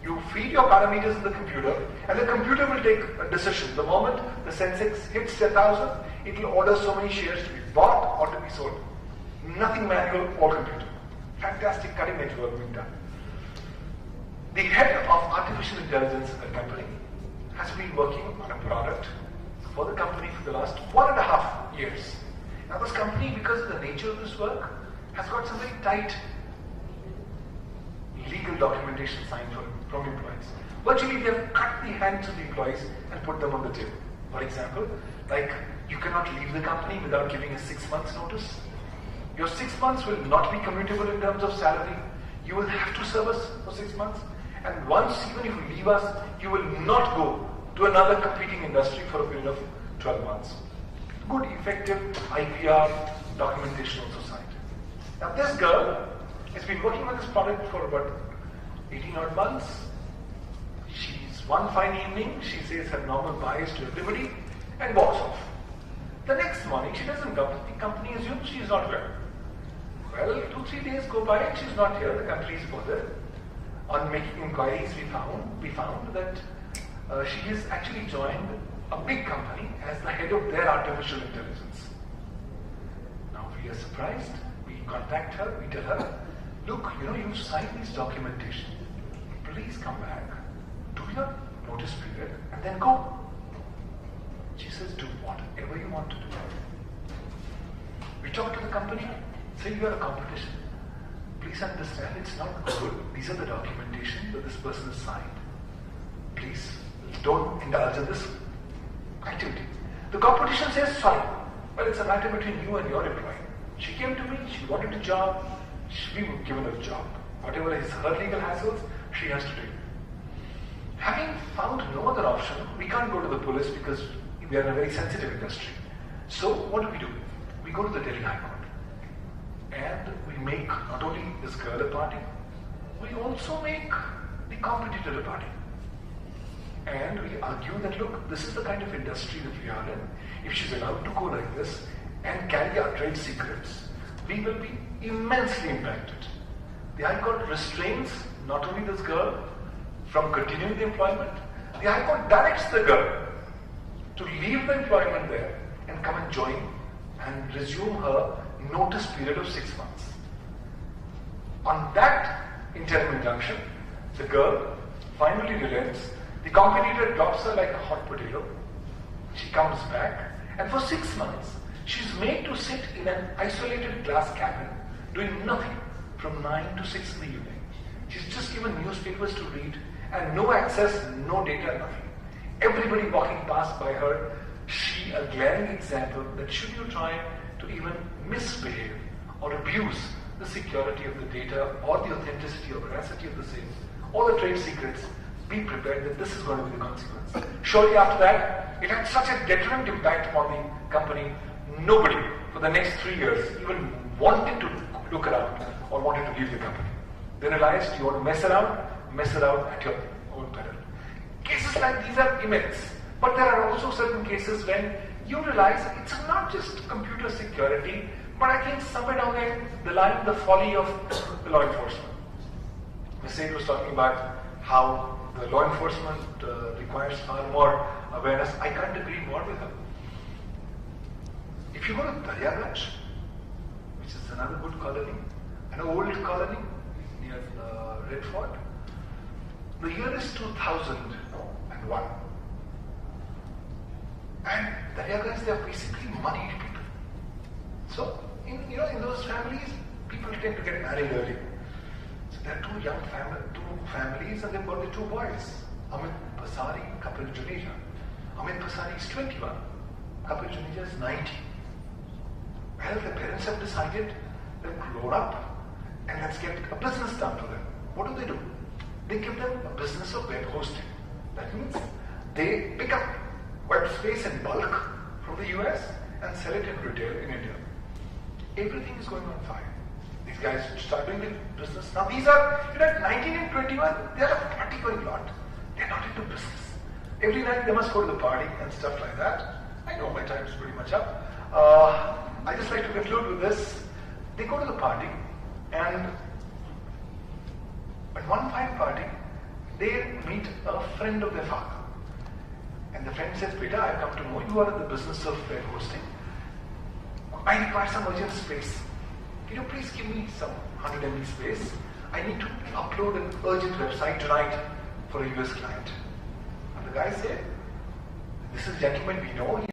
You feed your parameters in the computer, and the computer will take a decision. The moment the Sensex hits 10,000, it will order so many shares to be bought or to be sold. Nothing manual or computer. Fantastic cutting edge work being done. The head of artificial intelligence at the company has been working on a product for the company for the last 1.5 years. Now this company, because of the nature of this work, has got some very tight legal documentation signed from employees. Virtually they have cut the hands of the employees and put them on the table. For example, like you cannot leave the company without giving a 6 months notice. Your 6 months will not be commutable in terms of salary. You will have to serve us for 6 months. And once, even if you leave us, you will not go to another competing industry for a period of 12 months. Good, effective IPR documentation also signed. Now this girl has been working on this product for about 18 odd months. One fine evening, she says her normal bias to everybody and walks off. The next morning, she doesn't come. The company assumes she is not here. Well, 2-3 days go by and she's not here. The company is bothered. On making inquiries, we found that she has actually joined a big company as the head of their artificial intelligence. Now we are surprised. We contact her. We tell her, look, you've signed this documentation. Please come back. Do your notice period and then go. She says, do whatever you want to do. We talk to the company, say you are a competition. Please understand, it's not good. These are the documentation that this person has signed. Please don't indulge in this activity. The competition says, fine. Well, it's a matter between you and your employee. She came to me, she wanted a job, we were given her a job. Whatever is her legal hassles, she has to do. Having found no other option, we can't go to the police because we are in a very sensitive industry. So what do? We go to the Delhi High Court. And we make not only this girl a party, we also make the competitor a party. And we argue that, look, this is the kind of industry that we are in. If she's allowed to go like this and carry our trade secrets, we will be immensely impacted. The High Court restrains not only this girl from continuing the employment, the High Court directs the girl to leave the employment there and come and join and resume her notice period of 6 months. On that interim injunction, the girl finally relents. The competitor drops her like a hot potato. She comes back, and for 6 months, she's made to sit in an isolated glass cabin, doing nothing from 9 to 6 in the evening. She's just given newspapers to read, and no access, no data, nothing. Everybody walking past by her, she a glaring example that should you try to even misbehave or abuse the security of the data or the authenticity or veracity of the same, or the trade secrets, be prepared that this is going to be the consequence. Shortly after that, it had such a deterrent impact upon the company, nobody for the next 3 years even wanted to look around or wanted to leave the company. They realized you want to mess around at your own peril. Cases like these are immense, but there are also certain cases when you realize it's not just computer security, but I think somewhere down the line, the folly of the law enforcement. Ms. Seth was talking about how the law enforcement requires far more awareness. I can't agree more with her. If you go to Daryaganj, which is another good colony, an old colony near Red Fort, the year is 2001. And Daryaganj, they are basically moneyed people. So, in those families, people tend to get married early. So there are two families, and they've got the 2 boys. Amit Pasari, Kapil Juneja. Amit Pasari is 21. Kapil Juneja is 90. Well, the parents have decided they'll grow up and let's get a business done for them. What do? They give them a business of web hosting. That means they pick up web space in bulk from the US and sell it in retail in India. Everything is going on fine. These guys start doing the business. Now these are, at 19 and 21, they are a party going lot. They're not into business. Every night they must go to the party and stuff like that. I know my time is pretty much up. I just like to conclude with this. They go to the party, and at one fine party, they meet a friend of their father. And the friend says, Beta, I've come to know you are in the business of web hosting. I require some urgent space. Can you please give me some 100 MB space? I need to upload an urgent website tonight for a US client. And the guy said, this is gentleman we know.